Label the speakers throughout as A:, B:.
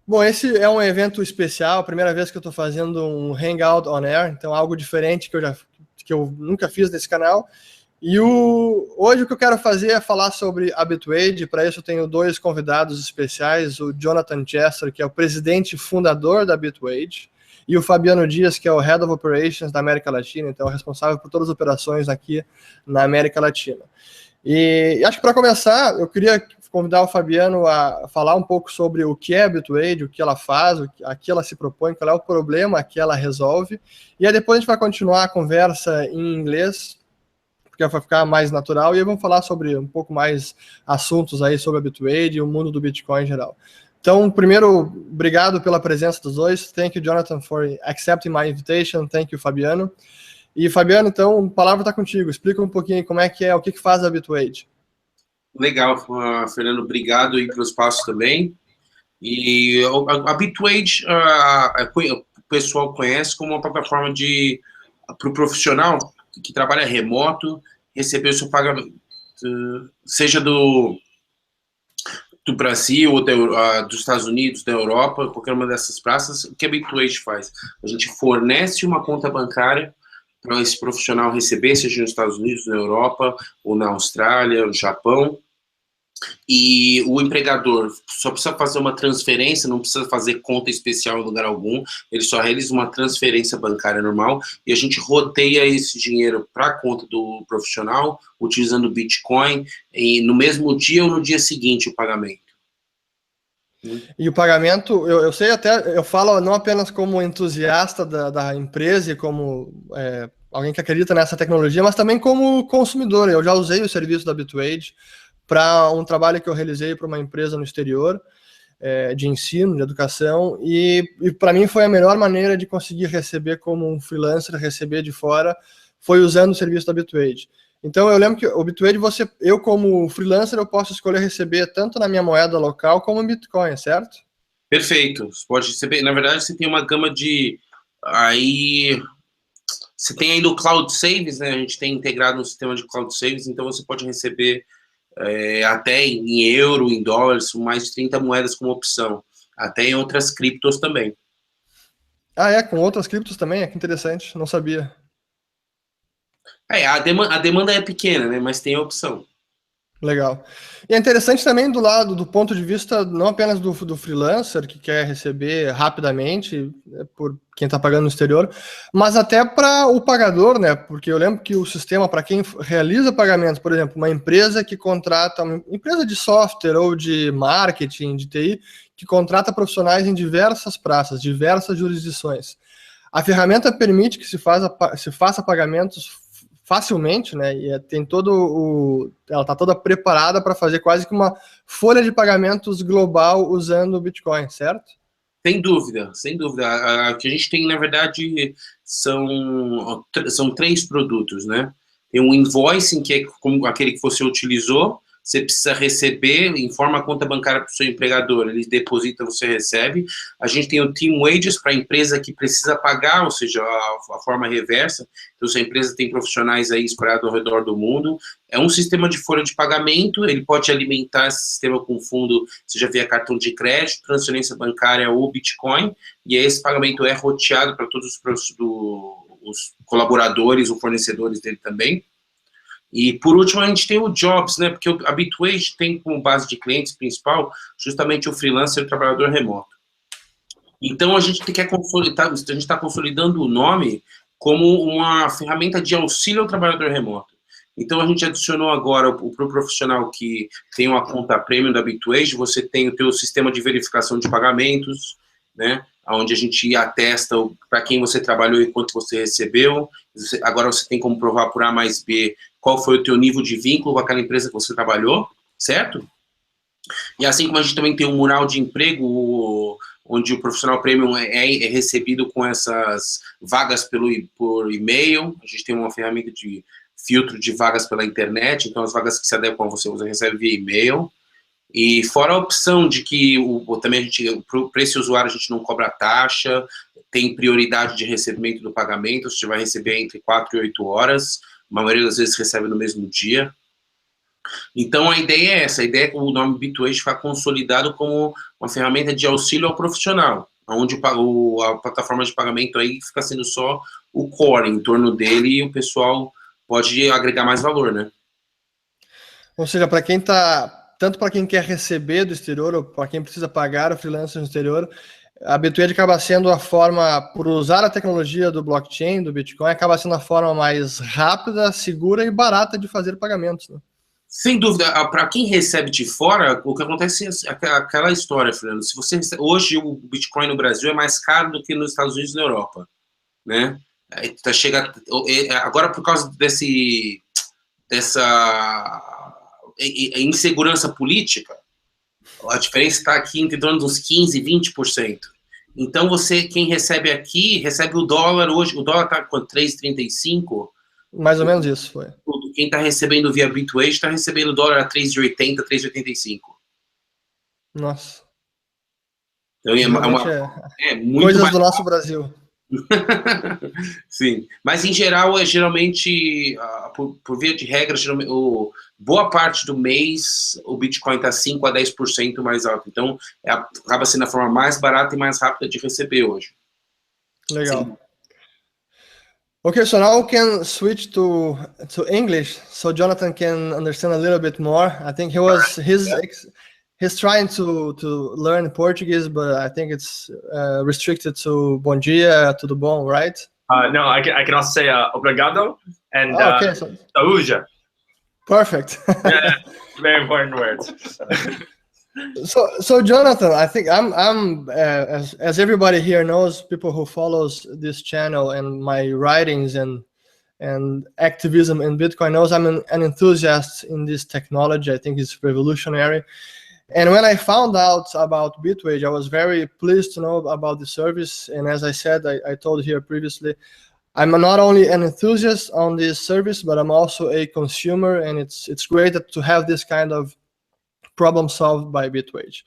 A: Bom, esse é um evento especial, a primeira vez que eu estou fazendo um Hangout on Air, então algo diferente que eu nunca fiz nesse canal. E hoje o que eu quero fazer é falar sobre a Bitwage. Para isso eu tenho dois convidados especiais, o Jonathan Chester, que é o presidente e fundador da Bitwage, e o Fabiano Dias, que é o Head of Operations da América Latina, então é responsável por todas as operações aqui na América Latina. E acho que para começar, eu queria convidar o Fabiano a falar um pouco sobre o que é a Bitwage, o que ela faz, a que ela se propõe, qual é o problema que ela resolve. E aí depois a gente vai continuar a conversa em inglês, porque vai ficar mais natural, e aí vamos falar sobre um pouco mais assuntos aí sobre a Bitwage e o mundo do Bitcoin em geral. Então, primeiro, obrigado pela presença dos dois. Thank you, Jonathan, for accepting my invitation. Thank you, Fabiano. E, Fabiano, então, a palavra está contigo. Explica um pouquinho como é que é, o que faz a Bitwage.
B: Legal, Fernando, obrigado aí pelo espaço também. E a Bitwage, o pessoal conhece como uma plataforma para o profissional que trabalha remoto, receber o seu pagamento, seja do Brasil, ou dos Estados Unidos, da Europa, qualquer uma dessas praças. O que a Bitwage faz? A gente fornece uma conta bancária para esse profissional receber, seja nos Estados Unidos, na Europa, ou na Austrália, no Japão. E o empregador só precisa fazer uma transferência, não precisa fazer conta especial em lugar algum, ele só realiza uma transferência bancária normal e a gente roteia esse dinheiro para a conta do profissional, utilizando Bitcoin, e no mesmo dia ou no dia seguinte o pagamento.
A: E o pagamento, eu sei até, eu falo não apenas como entusiasta da empresa e como alguém que acredita nessa tecnologia, mas também como consumidor. Eu já usei o serviço da Bitwage para um trabalho que eu realizei para uma empresa no exterior, de ensino, de educação, e para mim foi a melhor maneira de conseguir receber como um freelancer, receber de fora, foi usando o serviço da Bitwage. Então eu lembro que o Bitwage, eu como freelancer, eu posso escolher receber tanto na minha moeda local como em Bitcoin, certo?
B: Perfeito. Você pode receber, na verdade, você tem uma gama de aí você tem ainda o Cloud Saves, né? A gente tem integrado um sistema de Cloud Saves, então você pode receber até em euro, em dólares, mais de 30 moedas como opção, até em outras criptos também.
A: Ah, com outras criptos também? Que interessante, não sabia.
B: A demanda é pequena, né? Mas tem a opção.
A: Legal. E é interessante também do ponto de vista não apenas do freelancer que quer receber rapidamente, por quem está pagando no exterior, mas até para o pagador, né? Porque eu lembro que o sistema, para quem realiza pagamentos, por exemplo, uma empresa que contrata, uma empresa de software ou de marketing, de TI, que contrata profissionais em diversas praças, diversas jurisdições. A ferramenta permite que se faça pagamentos facilmente, né? E ela está toda preparada para fazer quase que uma folha de pagamentos global usando o Bitcoin, certo?
B: Sem dúvida, sem dúvida. O que a gente tem, na verdade, são três produtos, né? Tem um invoicing, que é como aquele que você utilizou, você precisa receber, informa a conta bancária para o seu empregador, ele deposita, você recebe. A gente tem o Team Wages para a empresa que precisa pagar, ou seja, a forma reversa. Então, se a empresa tem profissionais aí espalhados ao redor do mundo, é um sistema de folha de pagamento, ele pode alimentar esse sistema com fundo, seja via cartão de crédito, transferência bancária ou Bitcoin, e aí esse pagamento é roteado para todos os colaboradores ou fornecedores dele também. E, por último, a gente tem o Jobs, né? Porque a Bitwage tem como base de clientes principal justamente o freelancer e o trabalhador remoto. Então, a gente quer consolidar, a gente está consolidando o nome como uma ferramenta de auxílio ao trabalhador remoto. Então, a gente adicionou agora para o profissional que tem uma conta premium da Bitwage, você tem o teu sistema de verificação de pagamentos, né? Onde a gente atesta para quem você trabalhou e quanto você recebeu. Agora você tem como provar por A mais B qual foi o teu nível de vínculo com aquela empresa que você trabalhou, certo? E assim como a gente também tem um mural de emprego, onde o profissional premium é recebido com essas vagas por e-mail, a gente tem uma ferramenta de filtro de vagas pela internet, então as vagas que se adequam a você recebe via e-mail. E fora a opção de que também a gente, para esse usuário, a gente não cobra taxa, tem prioridade de recebimento do pagamento, você vai receber entre 4 e 8 horas, a maioria das vezes recebe no mesmo dia. Então a ideia é essa, a ideia é que o nome Bitwage ficar consolidado como uma ferramenta de auxílio ao profissional, onde a plataforma de pagamento aí fica sendo só o core em torno dele e o pessoal pode agregar mais valor, né?
A: Ou seja, para quem tanto para quem quer receber do exterior ou para quem precisa pagar o freelancer no exterior, a Bitwage acaba sendo a forma, por usar a tecnologia do blockchain, do Bitcoin, acaba sendo a forma mais rápida, segura e barata de fazer pagamentos, né?
B: Sem dúvida, para quem recebe de fora, o que acontece é aquela história, Fernando. Se você hoje o Bitcoin no Brasil é mais caro do que nos Estados Unidos e na Europa, né? Chega agora por causa dessa insegurança política, a diferença está aqui em torno de uns 15, 20%. Então quem recebe aqui, recebe o dólar hoje, o dólar está com 3,35.
A: Mais ou menos isso foi.
B: Quem está recebendo via Bitwage está recebendo dólar a 3,80, 3,85.
A: Nossa.
B: Então é muito
A: coisas
B: mais
A: do nosso Brasil.
B: Sim, mas em geral geralmente, por via de regra, boa parte do mês o Bitcoin está 5 a 10% mais alto. Então acaba sendo a forma mais barata e mais rápida de receber hoje.
A: Legal.
B: Sim.
A: Okay, so now we can switch to English, so Jonathan can understand a little bit more. I think he's trying to learn Portuguese, but I think it's restricted to bom dia, tudo bom, right?
C: No, I can also say obrigado and saúde.
A: Perfect.
C: Yeah, very important words.
A: So Jonathan, I think I'm as everybody here knows, people who follows this channel and my writings and activism in Bitcoin knows I'm an enthusiast in this technology. I think it's revolutionary. And when I found out about Bitwage, I was very pleased to know about the service. And as I said, I told here previously, I'm not only an enthusiast on this service, but I'm also a consumer, and it's great to have this kind of problem solved by Bitwage.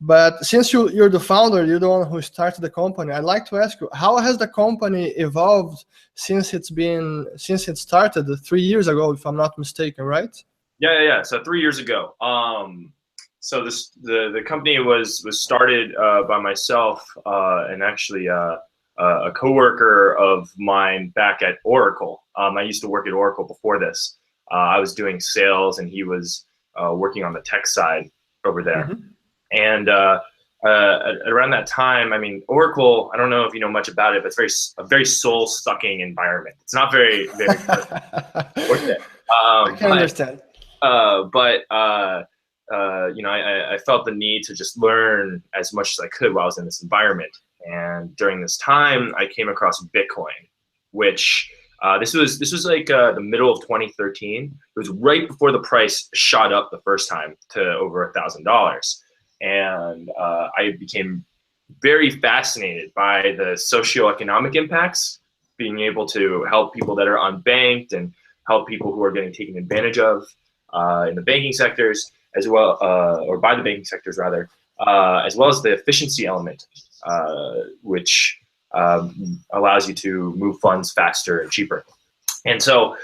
A: But since you're the founder, you're the one who started the company, I'd like to ask you, how has the company evolved since it started 3 years ago, if I'm not mistaken, right?
C: Yeah. So 3 years ago. So the company was started by myself and actually a coworker of mine back at Oracle. I used to work at Oracle before this. I was doing sales and he was working on the tech side over there. Mm-hmm. And around that time, I mean, Oracle, I don't know if you know much about it, but it's a very soul-sucking environment. It's not very worth it.
A: I can understand.
C: You know, I felt the need to just learn as much as I could while I was in this environment. And during this time, I came across Bitcoin, which this was like the middle of 2013. It was right before the price shot up the first time to over $1,000. And I became very fascinated by the socioeconomic impacts, being able to help people that are unbanked and help people who are getting taken advantage of in the banking sectors, as well, or by the banking sectors rather, as well as the efficiency element, which allows you to move funds faster and cheaper. And so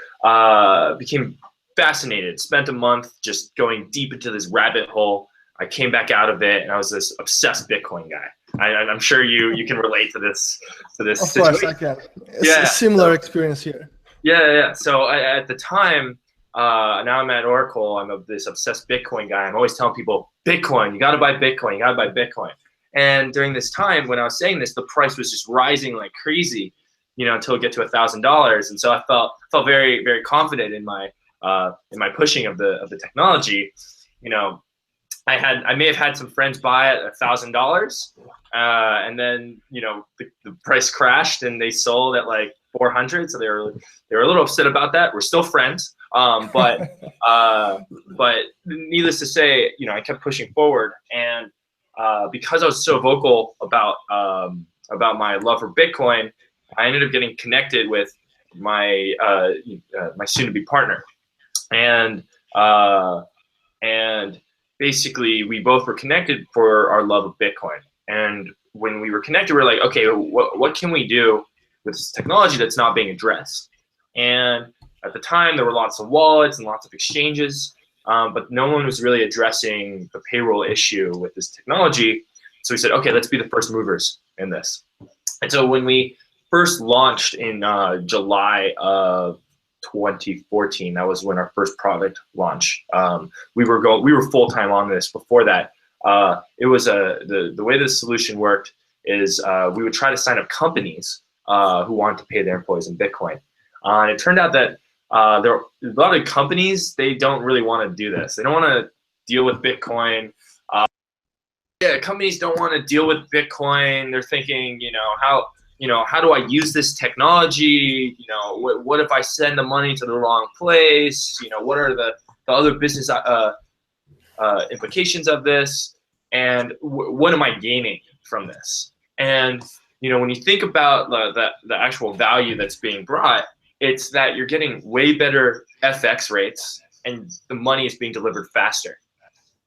C: became fascinated, spent a month just going deep into this rabbit hole. I came back out of it, and I was this obsessed Bitcoin guy. I'm sure you can relate to this.
A: Of course, I can. It's a similar experience here.
C: Yeah. So at the time, now I'm at Oracle. I'm this obsessed Bitcoin guy. I'm always telling people, Bitcoin, you got to buy Bitcoin. You got to buy Bitcoin. And during this time, when I was saying this, the price was just rising like crazy, you know, until it get to $1,000. And so I felt very, very confident in my pushing of the technology. You know, I may have had some friends buy at $1,000, and then, you know, the price crashed and they sold at like 400. So they were a little upset about that. We're still friends, but needless to say, you know, I kept pushing forward, and because I was so vocal about my love for Bitcoin, I ended up getting connected with my my soon-to-be partner, and basically we both were connected for our love of Bitcoin. And when we were connected, we were like, okay, what can we do with this technology that's not being addressed? And at the time, there were lots of wallets and lots of exchanges, but no one was really addressing the payroll issue with this technology. So we said, okay, let's be the first movers in this. And so when we first launched in July of 2014, that was when our first product launched. We were full-time on this. Before that, it was the way the solution worked is we would try to sign up companies who wanted to pay their employees in Bitcoin. And it turned out that there are a lot of companies, they don't really want to do this. They don't want to deal with Bitcoin. Companies don't want to deal with Bitcoin. They're thinking, how do I use this technology? What if I send the money to the wrong place? What are the other business implications of this? And what am I gaining from this? And when you think about the actual value that's being brought, it's that you're getting way better FX rates and the money is being delivered faster.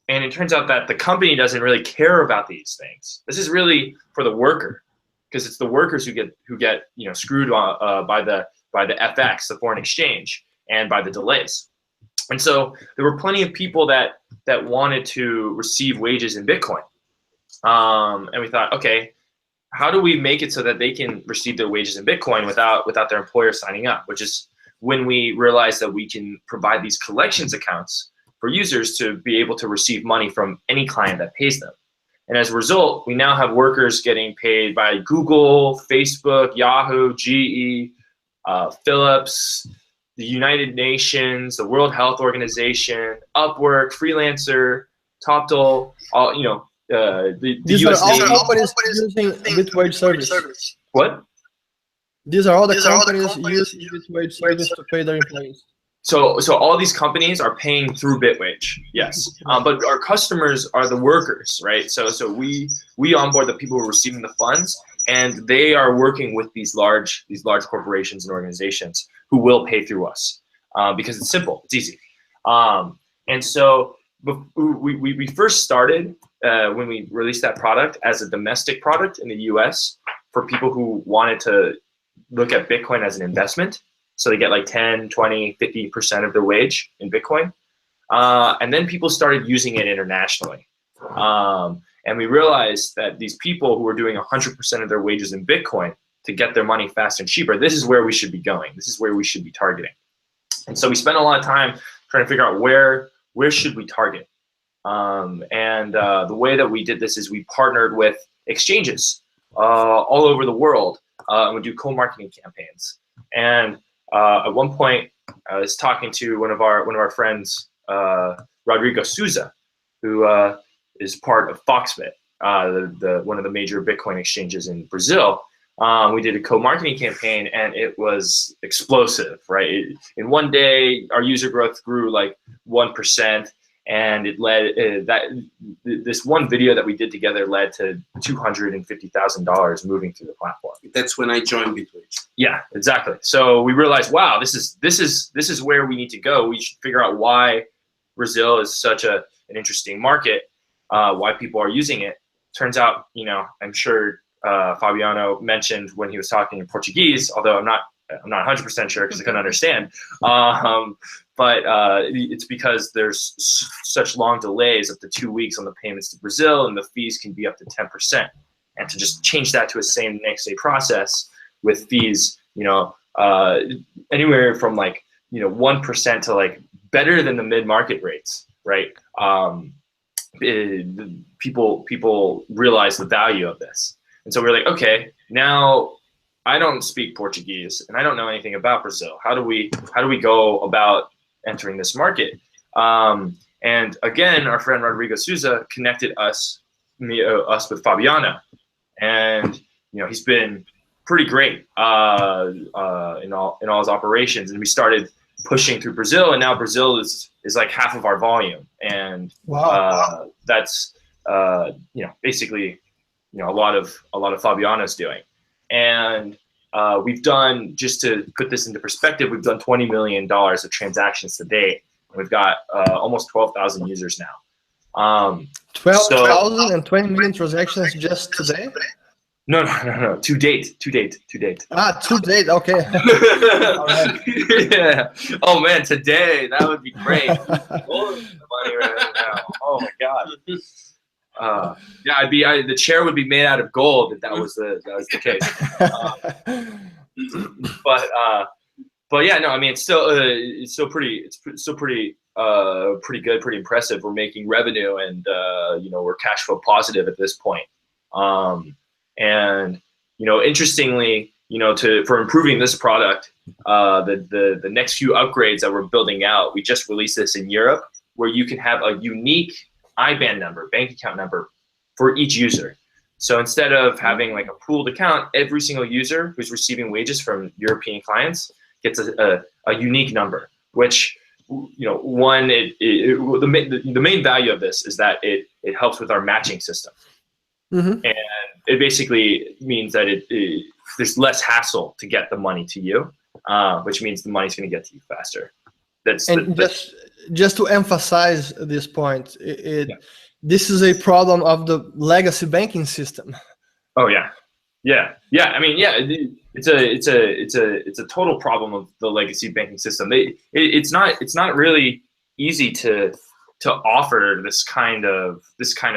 C: And it turns out that the company doesn't really care about these things. This is really for the worker, because it's the workers who get screwed by the FX, the foreign exchange, and by the delays. And so there were plenty of people that wanted to receive wages in Bitcoin. And we thought, okay, how do we make it so that they can receive their wages in Bitcoin without their employer signing up? Which is when we realized that we can provide these collections accounts for users to be able to receive money from any client that pays them. And as a result, we now have workers getting paid by Google, Facebook, Yahoo, GE, Philips, the United Nations, the World Health Organization, Upwork, Freelancer, TopDol, the
A: These
C: US
A: are all
C: Navy.
A: companies using Bitwage service.
C: What?
A: These are all the companies using Bitwage service to pay their employees.
C: So all these companies are paying through Bitwage, yes. But our customers are the workers, right? So we onboard the people who are receiving the funds, and they are working with these large corporations and organizations who will pay through us because it's simple, it's easy. And so we first started when we released that product as a domestic product in the US for people who wanted to look at Bitcoin as an investment. So they get like 10, 20, 50% of their wage in Bitcoin. And then people started using it internationally. And we realized that these people who were doing 100% of their wages in Bitcoin to get their money faster and cheaper, this is where we should be going. This is where we should be targeting. And so we spent a lot of time trying to figure out where should we target. The way that we did this is we partnered with exchanges all over the world, and we do co-marketing campaigns. And at one point, I was talking to one of our friends, Rodrigo Souza, who is part of Foxbit, one of the major Bitcoin exchanges in Brazil. We did a co-marketing campaign, and it was explosive, right? In one day, our user growth grew like 1%, and it led this one video that we did together led to $250,000 moving through the platform.
B: That's when I joined Bitwage.
C: Yeah, exactly. So we realized, wow, this is where we need to go. We should figure out why Brazil is such an interesting market, why people are using it. Turns out, I'm sure Fabiano mentioned when he was talking in Portuguese, although I'm not 100% sure because I couldn't understand. But it's because there's such long delays, up to 2 weeks on the payments to Brazil, and the fees can be up to 10%. And to just change that to a same next day process with fees, anywhere from 1% to better than the mid-market rates, right? People realize the value of this. And so we're like, okay, now I don't speak Portuguese and I don't know anything about Brazil. How do we go about entering this market? And again, our friend Rodrigo Souza connected us with Fabiano, and he's been pretty great in all his operations. And we started pushing through Brazil, and now Brazil is like half of our volume, and wow. That's basically a lot of Fabiano's doing. And we've done, just to put this into perspective, we've done $20 million of transactions to date. And we've got almost 12,000 users now.
A: 12,000 and 20 million transactions just today?
C: No. To date.
A: Ah, to date. Okay.
C: Yeah. Oh man, today that would be great. Gold is the money right now. Oh my god. Yeah, the chair would be made out of gold if that was the case. But yeah, no, I mean it's still pretty good, pretty impressive. We're making revenue, and we're cash flow positive at this point. And interestingly, for improving this product, the next few upgrades that we're building out, we just released this in Europe, where you can have a unique IBAN number, bank account number, for each user. So instead of having like a pooled account, every single user who's receiving wages from European clients gets a unique number, which, the main value of this is that it helps with our matching system. And it basically means that there's less hassle to get the money to you, which means the money's going to get to you faster.
A: Just to emphasize this point, this is a problem of the legacy banking system.
C: Oh yeah. I mean, it's a total problem of the legacy banking system. It's not really easy to offer this kind of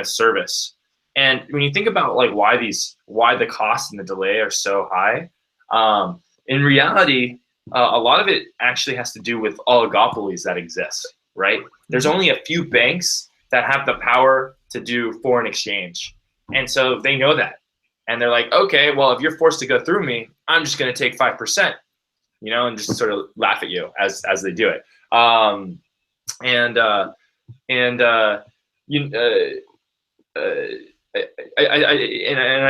C: service. And when you think about like why the cost and the delay are so high, in reality, a lot of it actually has to do with oligopolies that exist, right? There's only a few banks that have the power to do foreign exchange. And so they know that. And they're like, okay, well, if you're forced to go through me, I'm just going to take 5%, and just sort of laugh at you as they do it. And I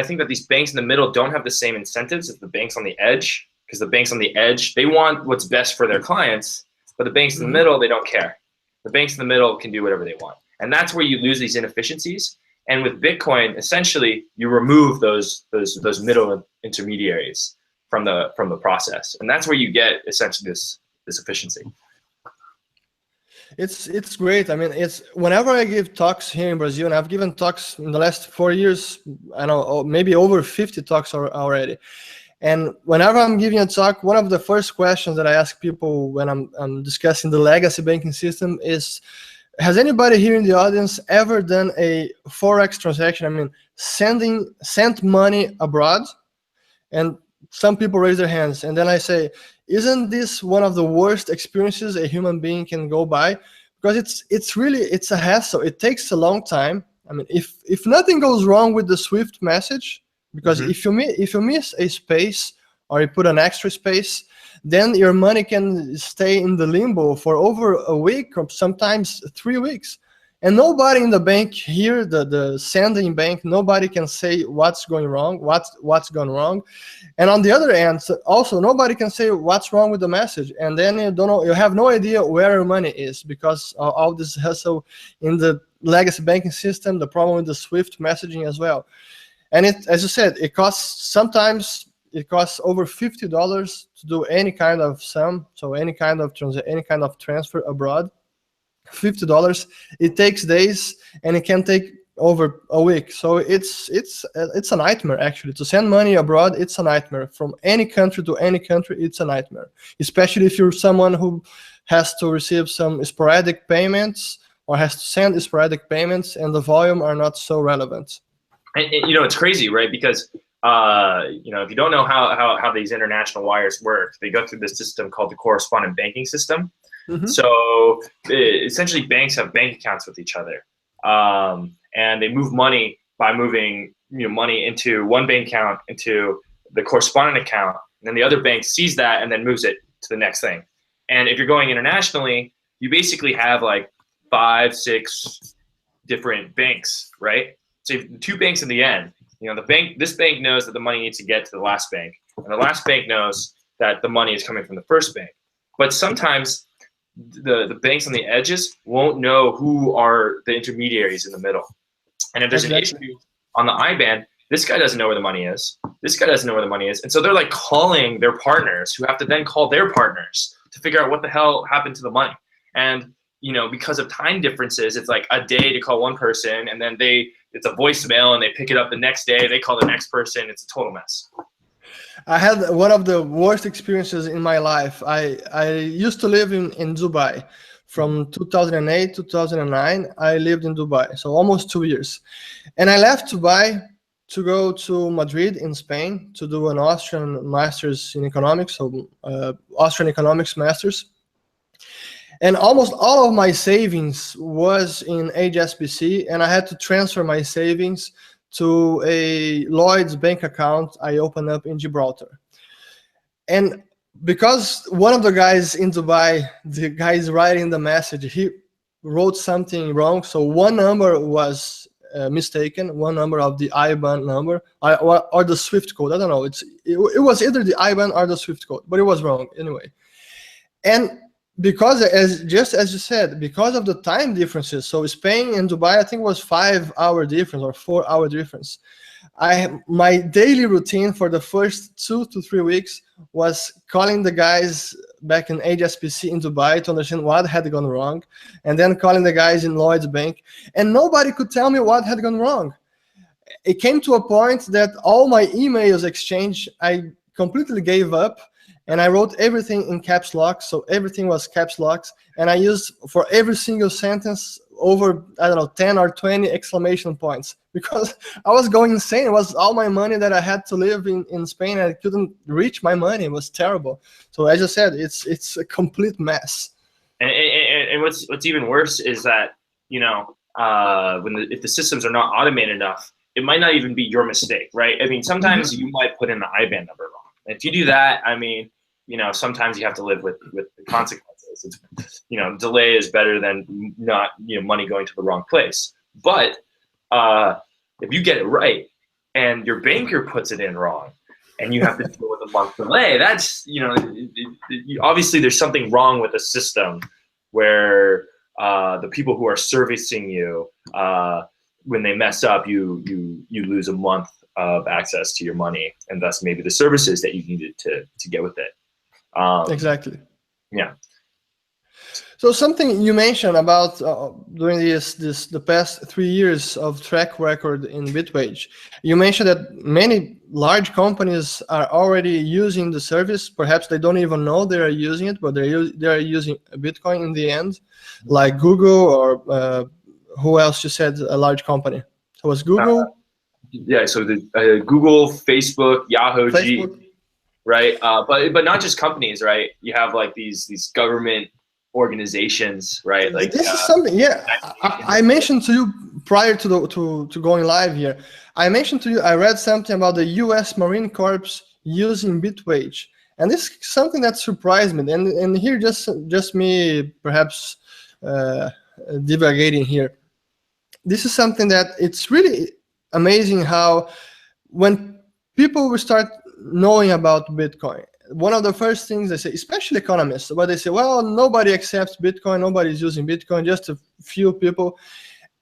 C: think that these banks in the middle don't have the same incentives as the banks on the edge, because the banks on the edge, they want what's best for their clients, but the banks in the middle, they don't care. The banks in the middle can do whatever they want. And that's where you lose these inefficiencies. And with Bitcoin, essentially, you remove those middle intermediaries from the process, and that's where you get essentially this efficiency.
A: It's great. I mean, it's whenever I give talks here in Brazil, and I've given talks in the last 4 years, I know maybe over 50 talks already. And whenever I'm giving a talk, one of the first questions that I ask people when I'm discussing the legacy banking system is, has anybody here in the audience ever done a Forex transaction? I mean, sent money abroad? And some people raise their hands. And then I say, isn't this one of the worst experiences a human being can go by? Because it's a hassle. It takes a long time. I mean, if nothing goes wrong with the Swift message, because if you miss a space or you put an extra space, then your money can stay in the limbo for over a week or sometimes 3 weeks. And nobody in the bank here, the sending bank, nobody can say what's going wrong, what's gone wrong. And on the other end, also nobody can say what's wrong with the message. And then you have no idea where your money is, because of all this hustle in the legacy banking system, the problem with the Swift messaging as well. And as you said, sometimes it costs over $50 to do any kind of sum, so any kind of transfer abroad. $50. It takes days, and it can take over a week. So it's a nightmare actually to send money abroad. It's a nightmare from any country to any country. It's a nightmare, especially if you're someone who has to receive some sporadic payments or has to send sporadic payments, and the volume are not so relevant.
C: And it's crazy, right? Because if you don't know how these international wires work, they go through this system called the correspondent banking system. So essentially, banks have bank accounts with each other, and they move money by moving money into one bank account into the correspondent account, and then the other bank sees that and then moves it to the next thing. And if you're going internationally, you basically have like 5-6 different banks, right? So you have 2 banks in the end. This bank knows that the money needs to get to the last bank, and the last bank knows that the money is coming from the first bank. But sometimes the banks on the edges won't know who are the intermediaries in the middle. And if there's an issue on the IBAN, this guy doesn't know where the money is. This guy doesn't know where the money is. And so they're like calling their partners, who have to then call their partners to figure out what the hell happened to the money. And because of time differences, it's like a day to call one person, and then they it's a voicemail, and they pick it up the next day. They call the next person. It's a total mess.
A: I had one of the worst experiences in my life. I used to live in Dubai. From 2008 to 2009, I lived in Dubai, so almost 2 years. And I left Dubai to go to Madrid in Spain to do an Austrian master's in economics, so Austrian economics master's. And almost all of my savings was in HSBC, and I had to transfer my savings to a Lloyd's bank account I opened up in Gibraltar. And because one of the guys in Dubai, the guys writing the message, he wrote something wrong. So one number was mistaken, one number of the IBAN number or the SWIFT code. I don't know. It was either the IBAN or the SWIFT code, but it was wrong anyway. And because, just as you said, because of the time differences, so Spain and Dubai, I think was 5-hour difference or 4-hour difference. My daily routine for the first 2 to 3 weeks was calling the guys back in HSBC in Dubai to understand what had gone wrong, and then calling the guys in Lloyd's Bank, and nobody could tell me what had gone wrong. It came to a point that all my emails exchange, I completely gave up, and I wrote everything in caps lock, so everything was caps locks, and I used for every single sentence over, I don't know, 10 or 20 exclamation points, because I was going insane. It was all my money that I had to live in Spain. I couldn't reach my money. It was terrible. So as I said, it's a complete mess.
C: And what's even worse is that, you know, if the systems are not automated enough, it might not even be your mistake, right? I mean, sometimes you might put in the IBAN number wrong. If you do that, I mean, you know, sometimes you have to live with the consequences. It's, you know, delay is better than not, you know, money going to the wrong place. But if you get it right and your banker puts it in wrong and you have to deal with a month delay, that's, you know, obviously there's something wrong with the system where the people who are servicing you, when they mess up, you lose a month of access to your money, and thus maybe the services that you needed to get with it.
A: Exactly.
C: Yeah.
A: So something you mentioned about during the past 3 years of track record in Bitwage, you mentioned that many large companies are already using the service. Perhaps they don't even know they are using it, but they are using Bitcoin in the end, like Google or who else you said a large company? So it was Google?
C: Yeah, so the Google, Facebook, Yahoo, right? But not just companies, right? You have like these government organizations, right? Like
A: this is something. Yeah, I mentioned to you prior to going live here. I mentioned to you I read something about the U.S. Marine Corps using Bitwage, and this is something that surprised me. And here just me perhaps divagating here. This is something that it's really amazing how when people will start knowing about Bitcoin, one of the first things they say, especially economists, but they say, well, nobody accepts Bitcoin, nobody's using Bitcoin, just a few people.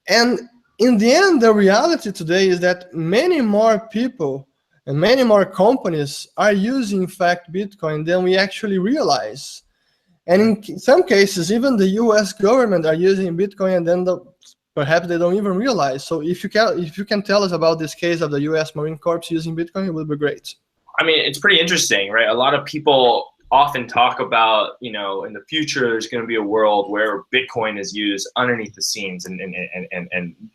A: And in the end, the reality today is that many more people and many more companies are using, in fact, Bitcoin than we actually realize. And in some cases, even the US government are using Bitcoin, and then perhaps they don't even realize. So if you can tell us about this case of the US Marine Corps using Bitcoin, it would be great.
C: I mean, it's pretty interesting, right? A lot of people often talk about, you know, in the future, there's going to be a world where Bitcoin is used underneath the scenes, and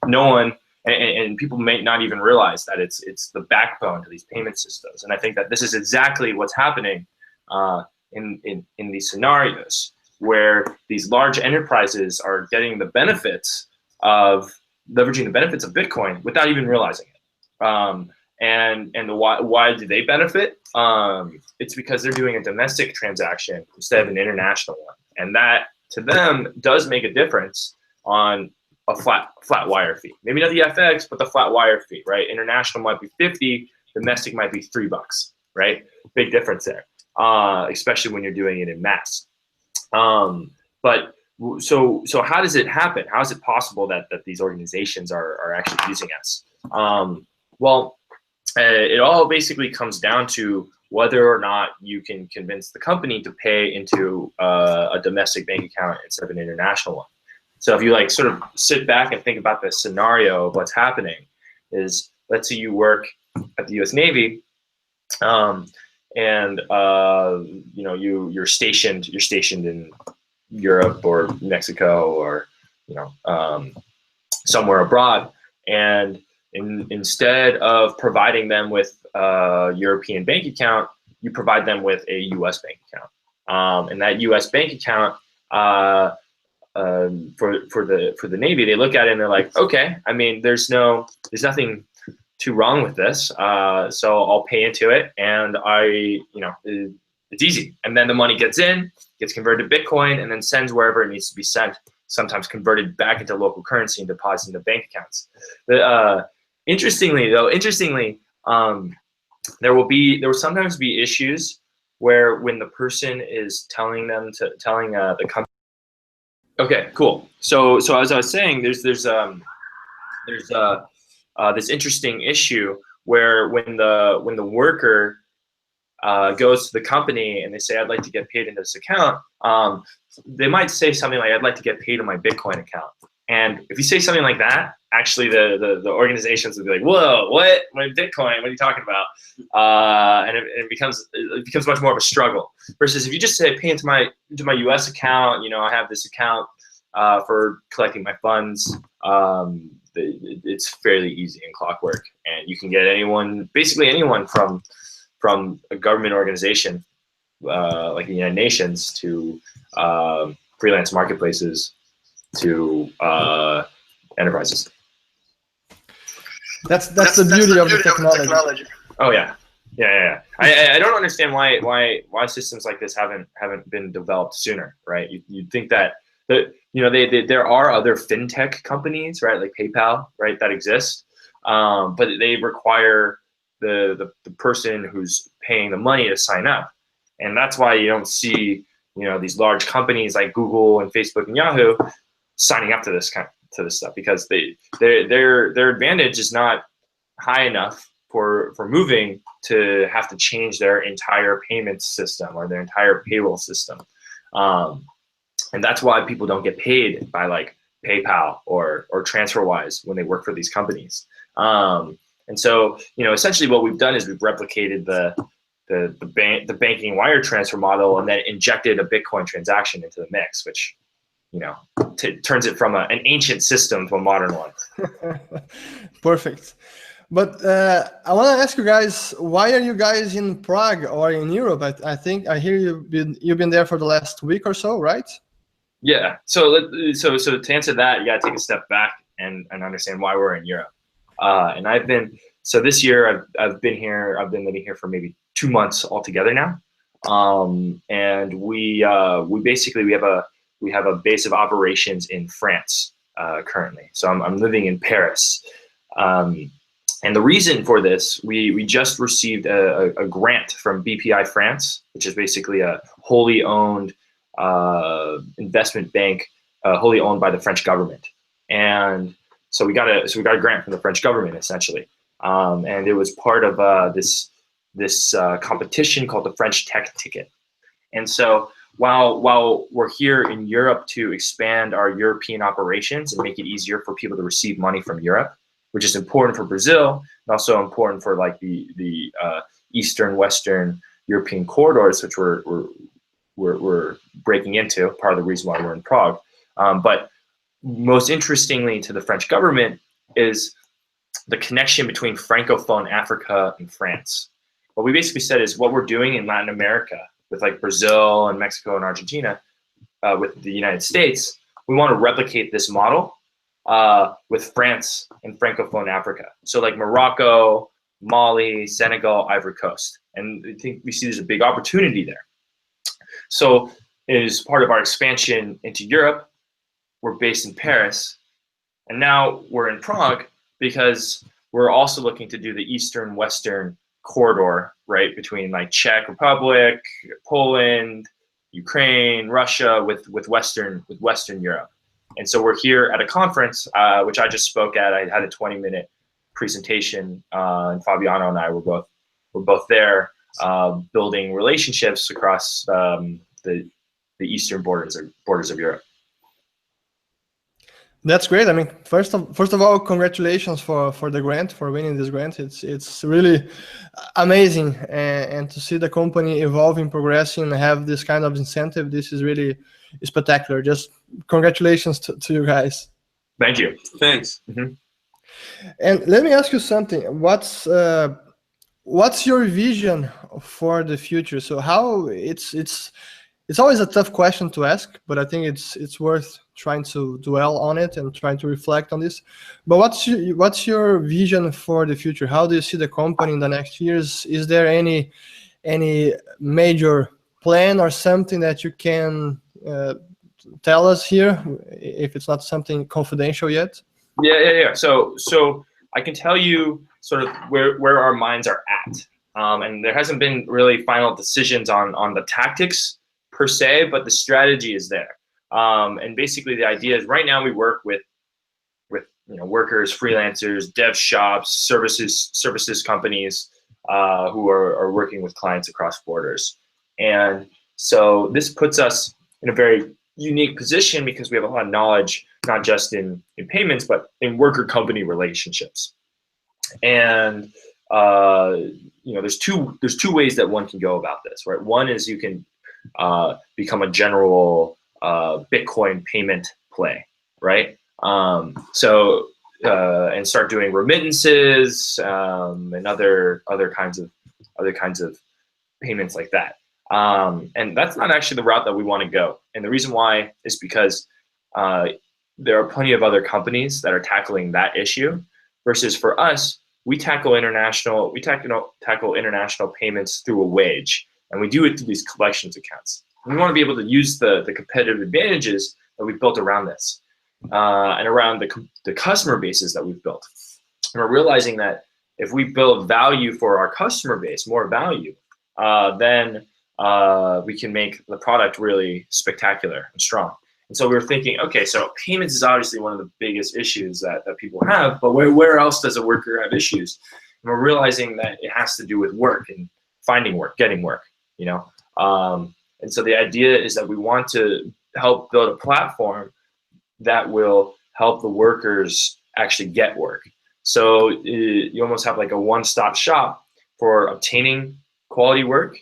C: no one, and people may not even realize that it's the backbone to these payment systems. And I think that this is exactly what's happening in these scenarios where these large enterprises are getting the benefits of leveraging the benefits of Bitcoin without even realizing it. And why do they benefit? It's because they're doing a domestic transaction instead of an international one, and that to them does make a difference on a flat wire fee. Maybe not the FX, but the flat wire fee, right? International might be 50, domestic might be $3, right? Big difference there, especially when you're doing it in mass. But so how does it happen? How is it possible that these organizations are actually using us? Well, it all basically comes down to whether or not you can convince the company to pay into a domestic bank account instead of an international one. So if you like sort of sit back and think about the scenario of what's happening is, let's say you work at the U.S. Navy, and you know, you're stationed in Europe or Mexico or, you know, somewhere abroad, and instead of providing them with a European bank account, you provide them with a U.S. bank account, and that U.S. bank account, for the Navy, they look at it and they're like, okay, I mean, there's nothing too wrong with this, so I'll pay into it, and it's easy. And then the money gets converted to Bitcoin, and then sends wherever it needs to be sent. Sometimes converted back into local currency and deposited into bank accounts. Interestingly, there will sometimes be issues where when the person is telling the company. Okay, cool. So as I was saying, there's this interesting issue where when the worker goes to the company and they say, I'd like to get paid into this account, they might say something like, I'd like to get paid on my Bitcoin account. And if you say something like that, actually the organizations will be like, whoa, what? My Bitcoin, what are you talking about? And it becomes much more of a struggle. Versus if you just say, pay into my US account, you know, I have this account for collecting my funds, it's fairly easy and clockwork. And you can get basically anyone from a government organization like the United Nations to freelance marketplaces to enterprises.
A: That's the beauty of the technology.
C: Oh yeah. I don't understand why systems like this haven't been developed sooner, right? You'd think that you know there are other fintech companies, right, like PayPal, right, that exist, but they require the person who's paying the money to sign up, and that's why you don't see, you know, these large companies like Google and Facebook and Yahoo signing up to this stuff, because their advantage is not high enough for moving to have to change their entire payment system or their entire payroll system, and that's why people don't get paid by like PayPal or TransferWise when they work for these companies. And so, you know, essentially what we've done is we've replicated the banking wire transfer model and then injected a Bitcoin transaction into the mix, which, you know, turns it from an ancient system to a modern one.
A: Perfect. But I want to ask you guys, why are you guys in Prague or in Europe? I think I hear you've been there for the last week or so, right?
C: Yeah. So to answer that, you got to take a step back and understand why we're in Europe. And this year I've been living here for maybe 2 months altogether now. And we basically have a base of operations in France currently. So I'm living in Paris. And the reason for this, we just received a grant from BPI France, which is basically a wholly owned investment bank, wholly owned by the French government. And so we got a grant from the French government essentially, and it was part of this competition called the French Tech Ticket. And so while we're here in Europe to expand our European operations and make it easier for people to receive money from Europe, which is important for Brazil and also important for like the Eastern Western European corridors, which we're breaking into, part of the reason why we're in Prague. But most interestingly to the French government is the connection between Francophone Africa and France. What we basically said is what we're doing in Latin America with like Brazil and Mexico and Argentina, with the United States, we want to replicate this model with France and Francophone Africa. So like Morocco, Mali, Senegal, Ivory Coast. And I think we see there's a big opportunity there. So as part of our expansion into Europe, we're based in Paris, and now we're in Prague because we're also looking to do the Eastern Western corridor, right, between like Czech Republic, Poland, Ukraine, Russia, with Western Europe. And so we're here at a conference, which I just spoke at. I had a 20-minute presentation, and Fabiano and I were both there, building relationships across the eastern borders of Europe.
A: That's great. I mean, first of all, congratulations for the grant, for winning this grant. It's really amazing, and to see the company evolving, progressing, and have this kind of incentive. This is really spectacular. Just congratulations to you guys.
C: Thank you.
B: Thanks.
C: Mm-hmm.
A: And let me ask you something. What's your vision for the future? So how it's always a tough question to ask, but I think it's worth trying to dwell on it and trying to reflect on this. But what's your vision for the future? How do you see the company in the next years? Is there any major plan or something that you can tell us here, if it's not something confidential yet?
C: Yeah. So I can tell you sort of where our minds are at, and there hasn't been really final decisions on the tactics per se, but the strategy is there. And basically, the idea is right now we work with workers, freelancers, dev shops, services companies who are working with clients across borders. And so this puts us in a very unique position because we have a lot of knowledge, not just in payments, but in worker company relationships. And there's two ways that one can go about this, right? One is you can become a general Bitcoin payment play, right? And start doing remittances and other kinds of payments like that. And that's not actually the route that we want to go. And the reason why is because there are plenty of other companies that are tackling that issue, versus for us, we tackle international payments through a wage, and we do it through these collections accounts. And we want to be able to use the competitive advantages that we've built around this and around the customer bases that we've built. And we're realizing that if we build value for our customer base, more value, then we can make the product really spectacular and strong. And so we were thinking, okay, so payments is obviously one of the biggest issues that people have, but where else does a worker have issues? And we're realizing that it has to do with work and finding work, getting work, And so the idea is that we want to help build a platform that will help the workers actually get work. So you almost have like a one-stop shop for obtaining quality work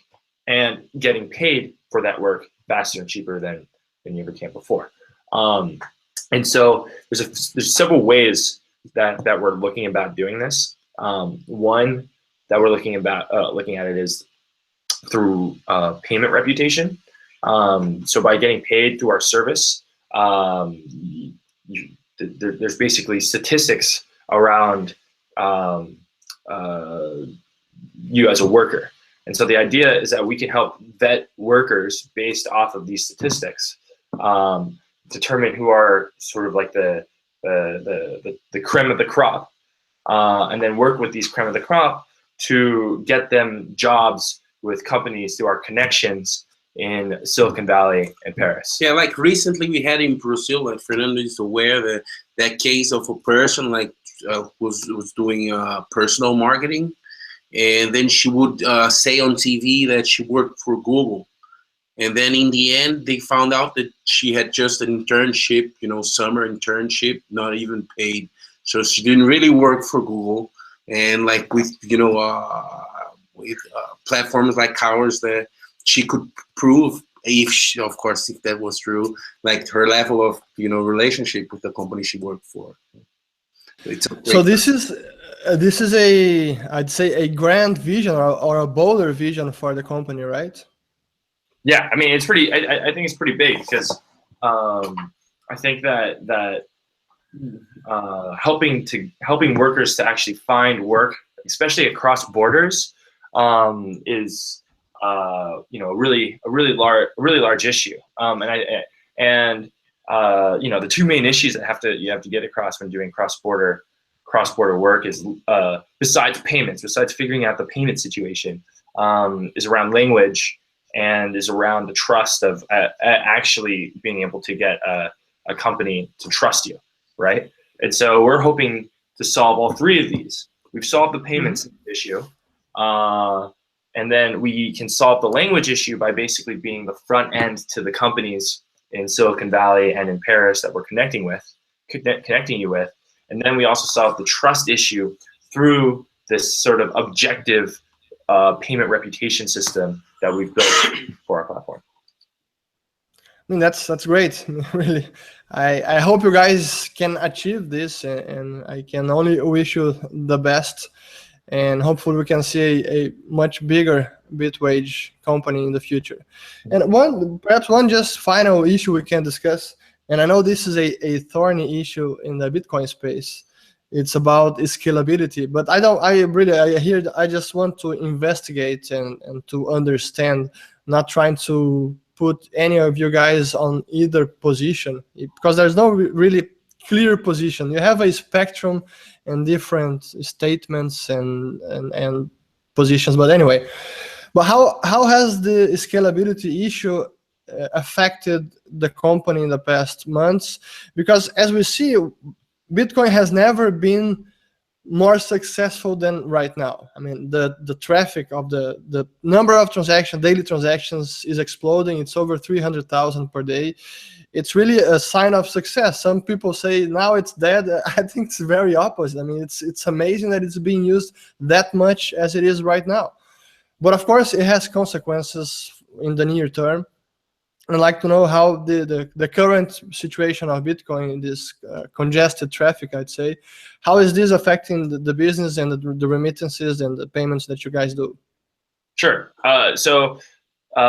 C: and getting paid for that work faster and cheaper than you ever can before. And so there's several ways that we're looking about doing this. One that we're looking at it is through payment reputation. So by getting paid through our service, there's basically statistics around you as a worker. And so the idea is that we can help vet workers based off of these statistics, determine who are sort of like the creme of the crop, and then work with these creme of the crop to get them jobs with companies through our connections in Silicon Valley and Paris.
B: Yeah, like recently we had in Brazil, like Fernando is aware that case of a person like was doing personal marketing, and then she would say on TV that she worked for Google, and then in the end they found out that she had just an internship, summer internship, not even paid. So she didn't really work for Google, and like with platforms like ours that she could prove, if that was true, like her level of relationship with the company she worked for.
A: So this is I'd say a grand vision or a bolder vision for the company, right?
C: Yeah, I mean, it's pretty. I think it's pretty big because I think that helping workers to actually find work, especially across borders, is a really large issue. And the two main issues that you have to get across when doing cross-border work is besides figuring out the payment situation, is around language and is around the trust of actually being able to get a company to trust you, right? And so we're hoping to solve all three of these. We've solved the payments issue, and then we can solve the language issue by basically being the front end to the companies in Silicon Valley and in Paris that we're connecting with, connecting you with. And then we also solve the trust issue through this sort of objective payment reputation system that we've built for our platform.
A: I mean, that's great. Really, I hope you guys can achieve this, and I can only wish you the best. And hopefully we can see a much bigger Bitwage company in the future. And perhaps one just final issue we can discuss, and I know this is a thorny issue in the Bitcoin space. It's about scalability, but I just want to investigate and to understand, not trying to put any of you guys on either position, because there's no really clear position. You have a spectrum and different statements and positions. But anyway, but how has the scalability issue affected the company in the past months? Because as we see, Bitcoin has never been more successful than right now. I mean, the traffic of the number of transactions, daily transactions, is exploding. It's over 300,000 per day. It's really a sign of success. Some people say now it's dead. I think it's very opposite. I mean, it's amazing that it's being used that much as it is right now. But of course, it has consequences in the near term. I'd like to know how the current situation of Bitcoin in this congested traffic, I'd say, how is this affecting the business and the remittances and the payments that you guys do?
C: Sure. So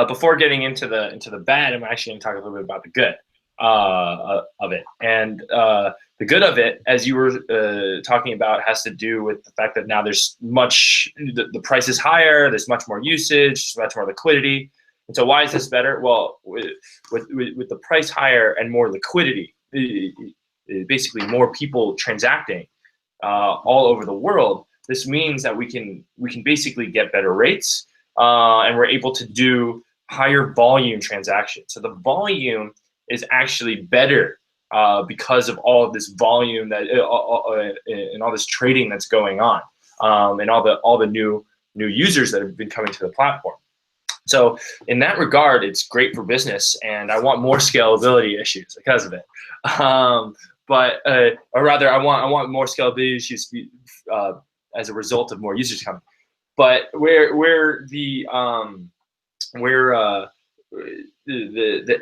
C: before getting into the bad, I'm actually going to talk a little bit about the good of it. And the good of it, as you were talking about, has to do with the fact that now there's the price is higher, there's much more usage, much more liquidity. And so why is this better? Well, with the price higher and more liquidity, basically more people transacting all over the world, this means that we can basically get better rates, and we're able to do higher volume transactions. So the volume is actually better because of all of this volume that and all this trading that's going on, and all the new users that have been coming to the platform. So in that regard, it's great for business, and I want more scalability issues because of it. Or rather, I want more scalability issues as a result of more users coming. But where the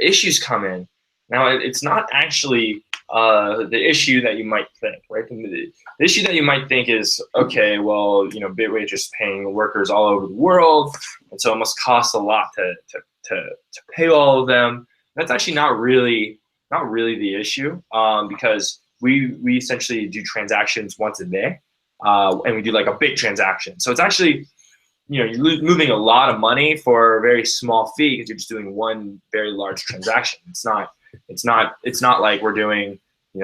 C: issues come in now, it's not actually the issue that you might think, right? The issue that you might think is, okay, well, Bitwage is paying workers all over the world, and so it must cost a lot to pay all of them. That's actually not really the issue, because we essentially do transactions once a day, and we do like a big transaction. So it's actually, you're moving a lot of money for a very small fee because you're just doing one very large transaction. It's not like we're doing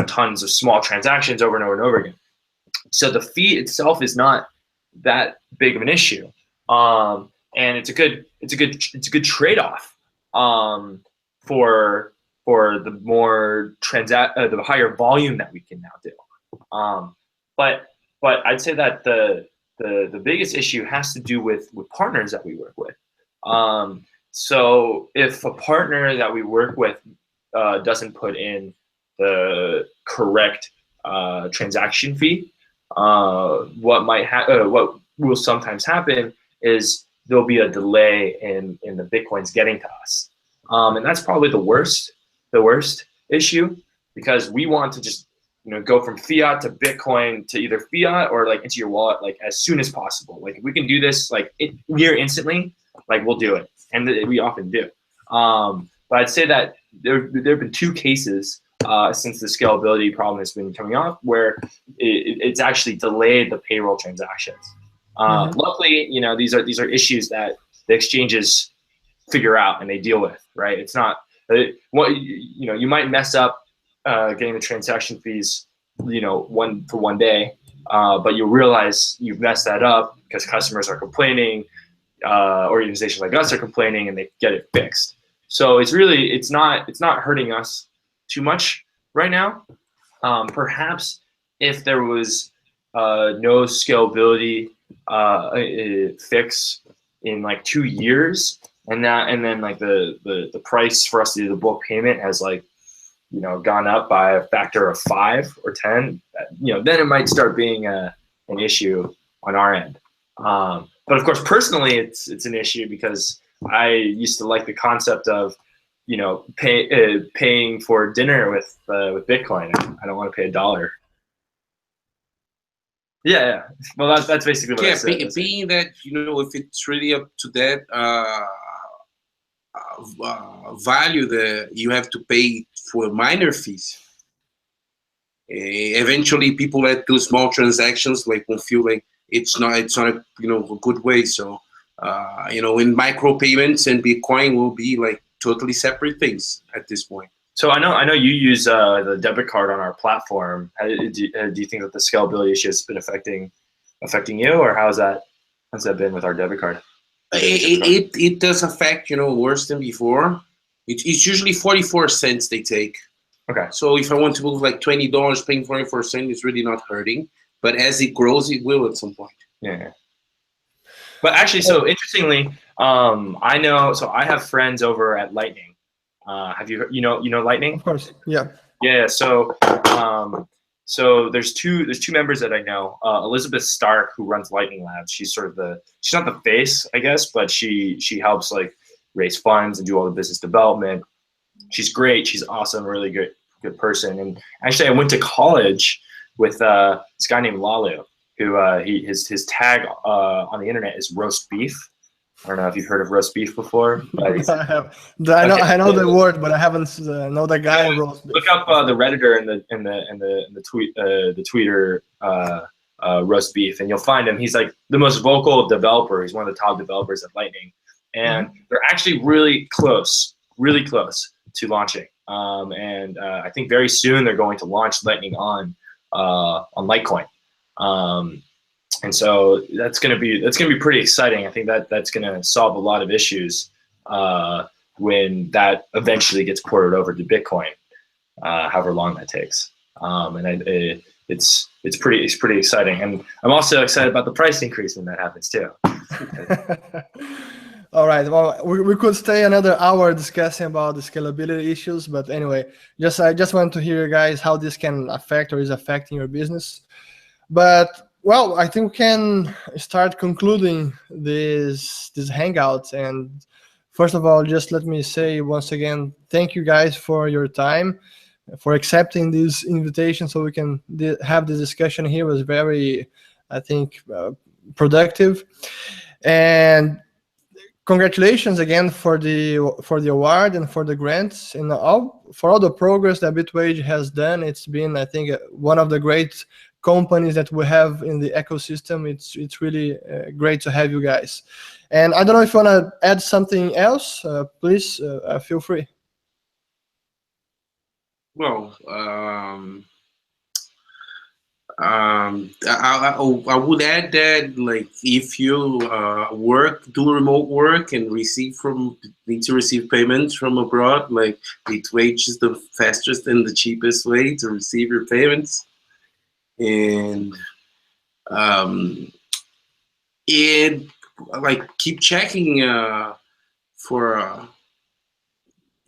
C: tons of small transactions over and over and over again. So the fee itself is not that big of an issue, and it's a good trade-off for the more the higher volume that we can now do. But I'd say that the biggest issue has to do with partners that we work with. So if a partner that we work with doesn't put in the correct transaction fee, what will sometimes happen is there'll be a delay in the Bitcoins getting to us, and that's probably the worst issue, because we want to just go from fiat to Bitcoin to either fiat or like into your wallet like as soon as possible. Like if we can do this like near instantly, like we'll do it, and we often do. But I'd say that there have been two cases since the scalability problem has been coming up where it's actually delayed the payroll transactions. Luckily, these are issues that the exchanges figure out and they deal with, right? It's not you might mess up getting the transaction fees, one day, but you'll realize you've messed that up because customers are complaining, organizations like us are complaining, and they get it fixed. So it's not hurting us too much right now. Perhaps if there was no scalability fix in like 2 years, and then like the price for us to do the bulk payment has like you know, gone up by a factor of 5 or 10, you know, then it might start being an issue on our end. But of course, personally, it's an issue because I used to like the concept of, you know, paying for dinner with Bitcoin. I don't want to pay $1. Yeah. Well, that's basically what I said.
B: Being that, you know, if it's really up to that value that you have to pay for minor fees, eventually people that do small transactions like will feel like it's not a, you know, a good way. So you know, in micro payments and Bitcoin will be like totally separate things at this point.
C: So I know you use the debit card on our platform. Do you think that the scalability issue has been affecting you, or how's that been with our debit card?
B: It does affect, you know, worse than before. It's usually 44 cents they take.
C: Okay.
B: So if I want to move like $20, paying 44 cents is really not hurting. But as it grows, it will at some point.
C: Yeah. But actually, so interestingly, I know. So I have friends over at Lightning. Have you know Lightning?
A: Of course. Yeah.
C: Yeah. So so there's two members that I know. Elizabeth Stark, who runs Lightning Labs. She's sort of she's not the face, I guess, but she helps like raise funds and do all the business development. She's great. She's awesome. Really good person. And actually, I went to college with this guy named Lalu, who his tag on the internet is roast beef. I don't know if you've heard of roast beef before. But
A: I have. I know the word, but I haven't know the guy in roast beef.
C: Look up the Redditor and the tweeter roast beef, and you'll find him. He's like the most vocal developer. He's one of the top developers at Lightning, and they're actually really close to launching. And I think very soon they're going to launch Lightning on Litecoin. And so that's gonna be pretty exciting. I think that's gonna solve a lot of issues when that eventually gets ported over to Bitcoin, however long that takes. And it's pretty exciting. And I'm also excited about the price increase when that happens too.
A: All right. Well, we could stay another hour discussing about the scalability issues, but anyway, I just want to hear, guys, how this can affect or is affecting your business. But well, I think we can start concluding this hangout. And first of all, just let me say once again, thank you guys for your time, for accepting this invitation, so we can have this discussion here. It was very, I think, productive. And congratulations again for the award and for the grants and for all the progress that Bitwage has done. It's been, I think, one of the great companies that we have in the ecosystem. It's really great to have you guys. And I don't know if you want to add something else. Please feel free.
B: Well, I would add that, like, if you do remote work and need to receive payments from abroad, like, Bitwage is the fastest and the cheapest way to receive your payments. And like, keep checking for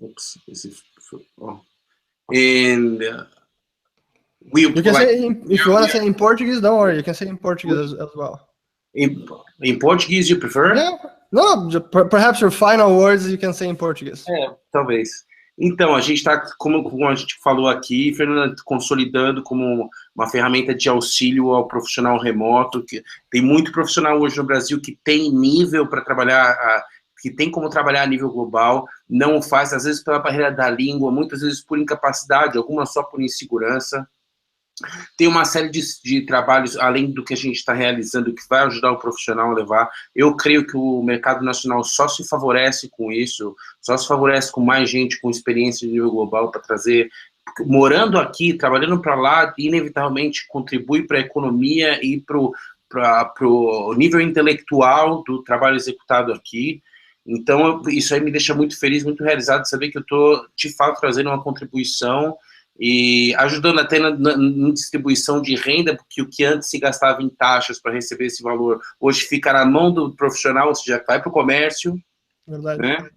B: oops, and you can
A: say if you want to say in Portuguese, don't worry, you can say in Portuguese as well.
B: In Portuguese you prefer?
A: Yeah. No, perhaps your final words you can say in Portuguese.
B: Talvez. Então, a gente está, como a gente falou aqui, Fernando, consolidando como uma ferramenta de auxílio ao profissional remoto. Que tem muito profissional hoje no Brasil que tem nível para trabalhar, que tem como trabalhar a nível global, não o faz, às vezes pela barreira da língua, muitas vezes por incapacidade, algumas só por insegurança. Tem uma série de trabalhos, além do que a gente está realizando, que vai ajudar o profissional a levar. Eu creio que o mercado nacional só se favorece com isso, só se favorece com mais gente com experiência de nível global para trazer. Morando aqui, trabalhando para lá, inevitavelmente contribui para a economia e para o nível intelectual do trabalho executado aqui. Então, isso aí me deixa muito feliz, muito realizado de saber que eu estou, de fato, trazendo uma contribuição e ajudando até na distribuição de renda, porque o que antes se gastava em taxas para receber esse valor, hoje fica na mão do profissional, ou seja, vai para o comércio.
A: Verdade.
B: Né?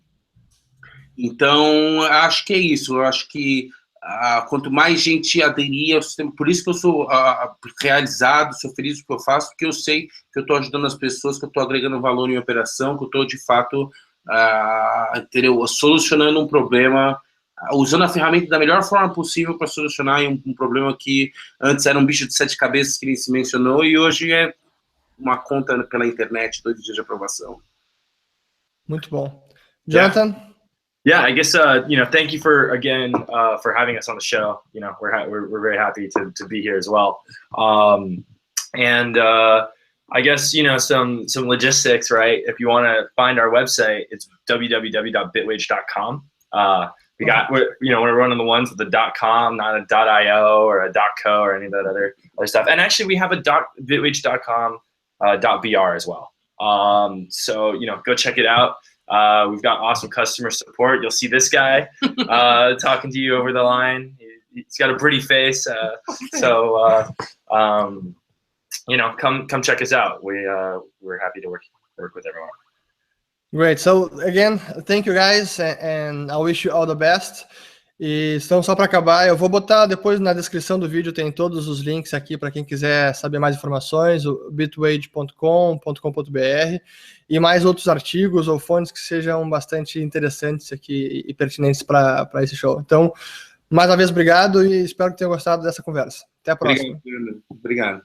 B: Então, acho que é isso. Eu acho que quanto mais gente aderir ao sistema, por isso que eu sou realizado, sou feliz com o que eu faço, porque eu sei que eu estou ajudando as pessoas, que eu estou agregando valor em operação, que eu estou, de fato, entendeu? Solucionando um problema, usando a ferramenta da melhor forma possível para solucionar um problema que antes era um bicho de 7 cabeças, que nem se mencionou, e hoje é uma conta pela internet, 2 dias de aprovação.
A: Muito bom. Jonathan?
C: Yeah, I guess thank you for having us on the show. You know, we're very happy to be here as well. I guess some logistics, right? If you want to find our website, it's www.bitwage.com. We're one of the ones with the .com, not a .io or a .co or any of that other stuff. And actually, we have a bitwage.com .br as well. So go check it out. We've got awesome customer support. You'll see this guy talking to you over the line. He's got a pretty face. Come check us out. We're happy to work with everyone.
A: Great. So again, thank you guys, and I wish you all the best. E então, só para acabar, eu vou botar depois na descrição do vídeo, tem todos os links aqui para quem quiser saber mais informações, o bitwage.com.br, e mais outros artigos ou fontes que sejam bastante interessantes aqui e pertinentes para esse show. Então, mais uma vez, obrigado e espero que tenham gostado dessa conversa. Até a próxima.
B: Obrigado.